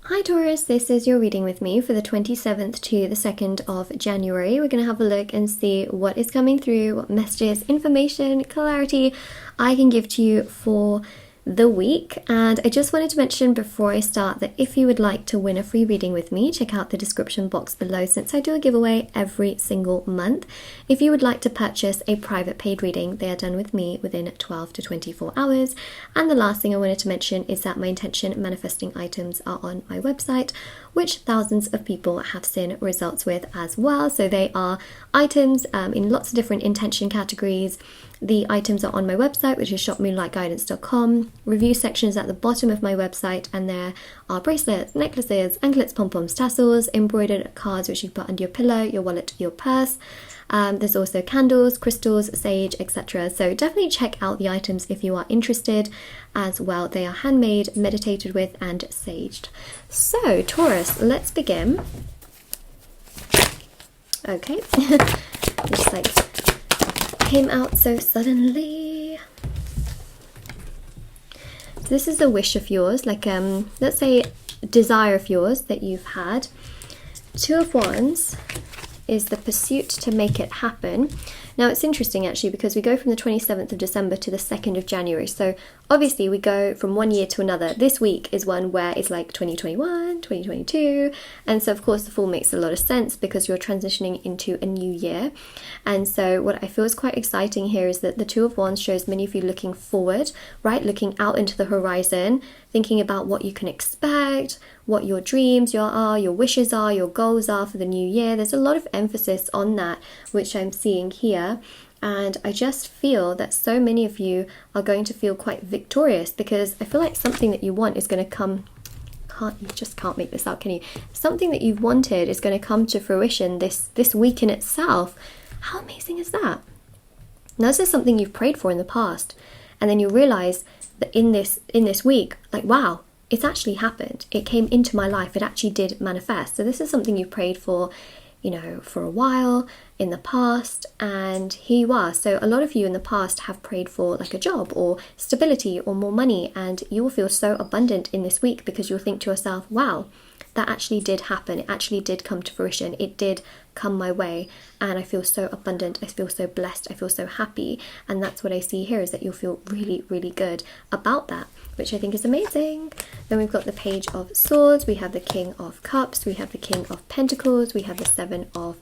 Hi Taurus, this is your reading with me for the 27th to the 2nd of January. We're going to have a look and see what is coming through, what messages, information, clarity I can give to you for the week. And I just wanted to mention before I start that if you would like to win a free reading with me, check out the description box below since I do a giveaway every single month. If you would like to purchase a private paid reading, they are done with me within 12 to 24 hours. And the last thing I wanted to mention is that my intention manifesting items are on my website, which thousands of people have seen results with as well. So they are items in lots of different intention categories. The items are on my website, which is shopmoonlightguidance.com. Review section is at the bottom of my website, and there are bracelets, necklaces, anklets, pom-poms, tassels, embroidered cards which you put under your pillow, your wallet, your purse. There's also candles, crystals, sage, etc. So definitely check out the items if you are interested as well. They are handmade, meditated with, and saged. So Taurus, let's begin. Okay, just like came out so suddenly. So this is a wish of yours, like let's say desire of yours that you've had. Two of Wands is the pursuit to make it happen. Now it's interesting actually because we go from the 27th of December to the 2nd of January. So obviously we go from one year to another. This week is one where it's like 2021, 2022. And so of course the Fool makes a lot of sense because you're transitioning into a new year. And so what I feel is quite exciting here is that the Two of Wands shows many of you looking forward, right? Looking out into the horizon, thinking about what you can expect, what your dreams are, your wishes are, your goals are for the new year. There's a lot of emphasis on that, which I'm seeing here. And I just feel that so many of you are going to feel quite victorious because I feel like something that you want is going to come. You just can't make this up, can you? Something that you've wanted is going to come to fruition this week in itself. How amazing is that? Now, this is something you've prayed for in the past, and then you realize that in this week, like, wow, it's actually happened. It came into my life. It actually did manifest. So this is something you've prayed for, you know, for a while in the past, and here you are. So a lot of you in the past have prayed for like a job or stability or more money, and you will feel so abundant in this week because you'll think to yourself, wow, that actually did happen. It actually did come to fruition. It did come my way, and I feel so abundant. I feel so blessed. I feel so happy. And that's what I see here, is that you'll feel really, really good about that, which I think is amazing. Then we've got the Page of Swords, we have the King of Cups, we have the King of Pentacles, we have the Seven of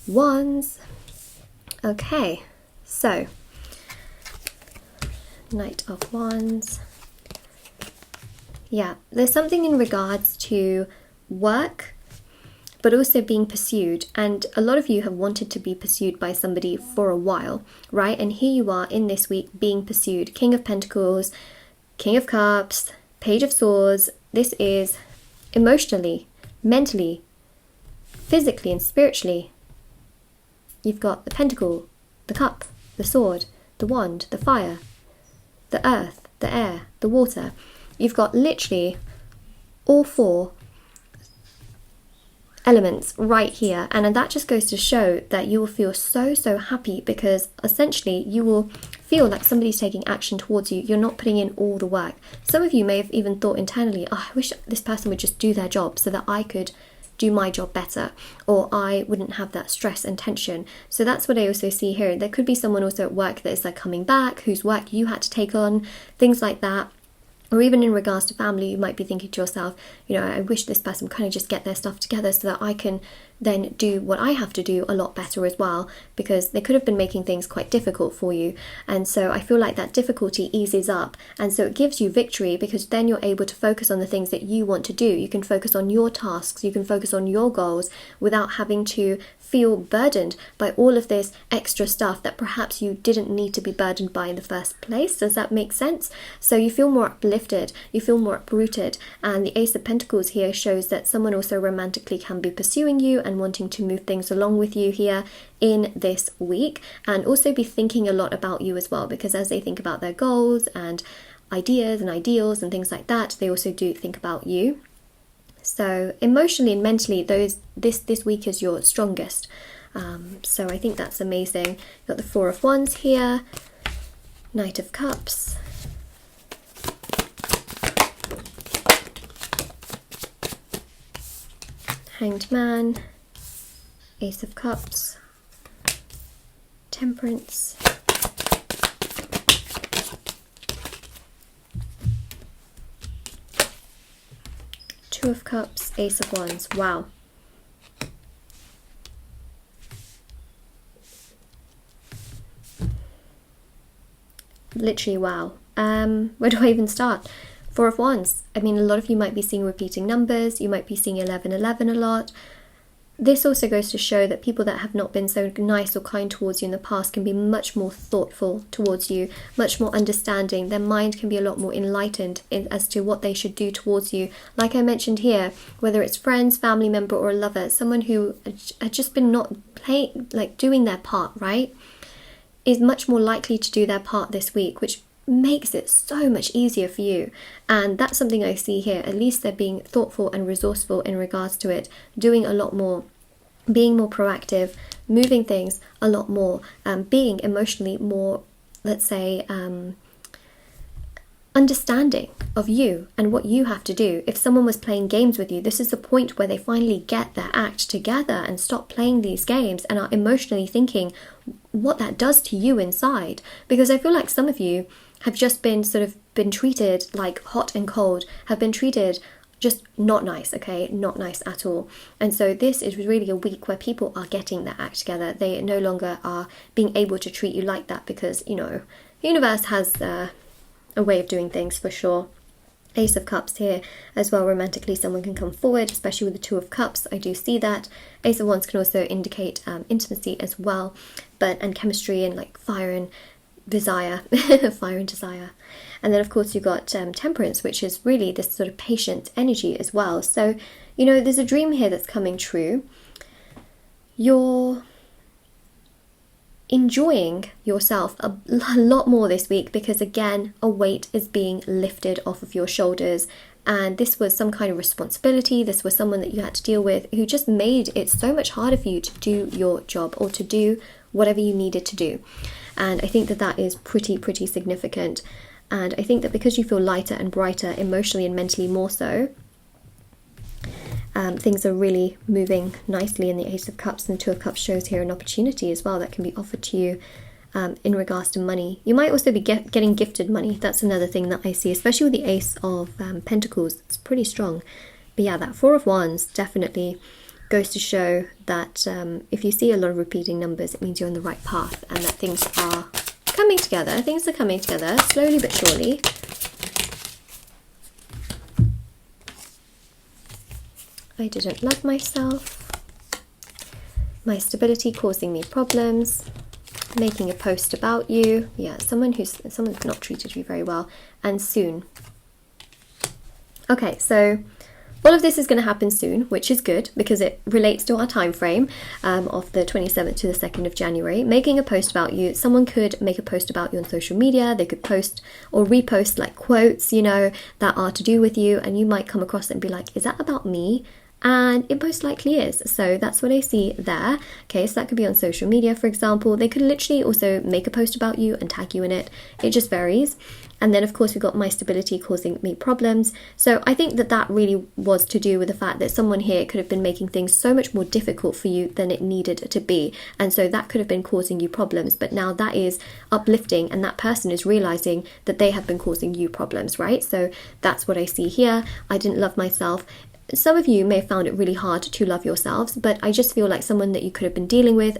Wands. Okay, so Knight of Wands. Yeah, there's something in regards to work, but also being pursued. And a lot of you have wanted to be pursued by somebody for a while, right? And here you are in this week being pursued. King of Pentacles, King of Cups, Page of Swords. This is emotionally, mentally, physically and spiritually. You've got the pentacle, the cup, the sword, the wand, the fire, the earth, the air, the water. You've got literally all four elements right here, and that just goes to show that you will feel so happy because essentially you will feel like somebody's taking action towards you. You're not putting in all the work. Some of you may have even thought internally, oh, I wish this person would just do their job so that I could do my job better, or I wouldn't have that stress and tension. So that's what I also see here. There could be someone also at work that is like coming back, whose work you had to take on, things like that. Or even in regards to family, you might be thinking to yourself, you know, I wish this person kind of just get their stuff together so that I can then do what I have to do a lot better as well, because they could have been making things quite difficult for you. And so I feel like that difficulty eases up, and so it gives you victory because then you're able to focus on the things that you want to do. You can focus on your tasks, you can focus on your goals without having to feel burdened by all of this extra stuff that perhaps you didn't need to be burdened by in the first place. Does that make sense? So you feel more uplifted, you feel more uprooted, and the Ace of Pentacles here shows that someone also romantically can be pursuing you and wanting to move things along with you here in this week, and also be thinking a lot about you as well, because as they think about their goals and ideas and ideals and things like that, they also do think about you. So emotionally and mentally, this week is your strongest. So I think that's amazing. You've got the Four of Wands here, Knight of Cups, Hanged Man, Ace of Cups, Temperance, Two of Cups, Ace of Wands. Wow. Literally, wow. Where do I even start? Four of Wands. I mean, a lot of you might be seeing repeating numbers. You might be seeing 1111 a lot. This also goes to show that people that have not been so nice or kind towards you in the past can be much more thoughtful towards you, much more understanding. Their mind can be a lot more enlightened as to what they should do towards you. Like I mentioned here, whether it's friends, family member, or a lover, someone who had just been not doing their part, right, is much more likely to do their part this week, which makes it so much easier for you. And that's something I see here. At least they're being thoughtful and resourceful in regards to it, doing a lot more, being more proactive, moving things a lot more, being emotionally more, let's say, understanding of you and what you have to do. If someone was playing games with you, this is the point where they finally get their act together and stop playing these games and are emotionally thinking what that does to you inside. Because I feel like some of you have just been been treated like hot and cold, have been treated just not nice, okay? Not nice at all. And so this is really a week where people are getting their act together. They no longer are being able to treat you like that because, you know, the universe has a way of doing things for sure. Ace of Cups here as well. Romantically, someone can come forward, especially with the Two of Cups. I do see that. Ace of Wands can also indicate intimacy as well, and chemistry and like fire and desire. Fire and desire. And then of course you've got Temperance, which is really this sort of patient energy as well. So, you know, there's a dream here that's coming true. You're enjoying yourself a lot more this week because, again, a weight is being lifted off of your shoulders. And this was some kind of responsibility. This was someone that you had to deal with who just made it so much harder for you to do your job or to do whatever you needed to do. And I think that that is pretty significant. And I think that because you feel lighter and brighter emotionally and mentally more so, things are really moving nicely in the Ace of Cups, and the Two of Cups shows here an opportunity as well that can be offered to you in regards to money. You might also be getting gifted money. That's another thing that I see, especially with the Ace of Pentacles. It's pretty strong. But yeah, that Four of Wands definitely goes to show that if you see a lot of repeating numbers, it means you're on the right path and that things are coming together. Things are coming together slowly but surely. I didn't love myself. My stability causing me problems. Making a post about you. Yeah, someone's not treated you very well. And soon. Okay, so all of this is going to happen soon, which is good because it relates to our time frame of the 27th to the 2nd of January. Making a post about you. Someone could make a post about you on social media. They could post or repost like quotes, you know, that are to do with you, and you might come across it and be like, is that about me? And it most likely is. So that's what I see there. Okay, so that could be on social media, for example. They could literally also make a post about you and tag you in it. It just varies. And then of course we've got my stability causing me problems. So I think that that really was to do with the fact that someone here could have been making things so much more difficult for you than it needed to be. And so that could have been causing you problems. But now that is uplifting, and that person is realizing that they have been causing you problems, right? So that's what I see here. I didn't love myself. Some of you may have found it really hard to love yourselves, but I just feel like someone that you could have been dealing with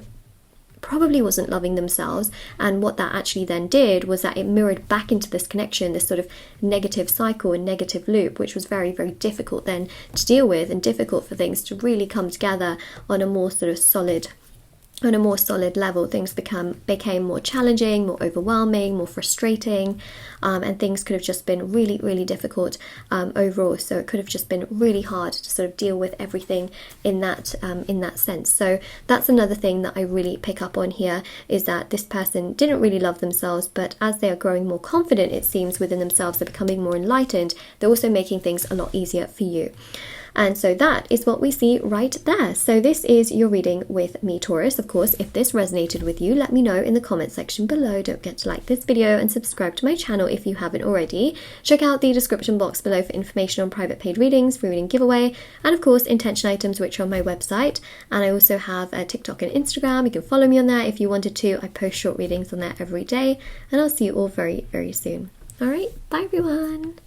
probably wasn't loving themselves, and what that actually then did was that it mirrored back into this connection, this sort of negative cycle and negative loop, which was very difficult then to deal with, and difficult for things to really come together on a more sort of solid level. Things became more challenging, more overwhelming, more frustrating, and things could have just been really difficult overall. So it could have just been really hard to sort of deal with everything in that sense. So that's another thing that I really pick up on here, is that this person didn't really love themselves, but as they are growing more confident, it seems, within themselves, they're becoming more enlightened, they're also making things a lot easier for you. And so that is what we see right there. So this is your reading with me, Taurus. Of course, if this resonated with you, let me know in the comment section below. Don't forget to like this video and subscribe to my channel if you haven't already. Check out the description box below for information on private paid readings, free reading giveaway, and of course intention items, which are on my website. And I also have a TikTok and Instagram. You can follow me on there if you wanted to. I post short readings on there every day, and I'll see you all very, very soon. All right, bye everyone.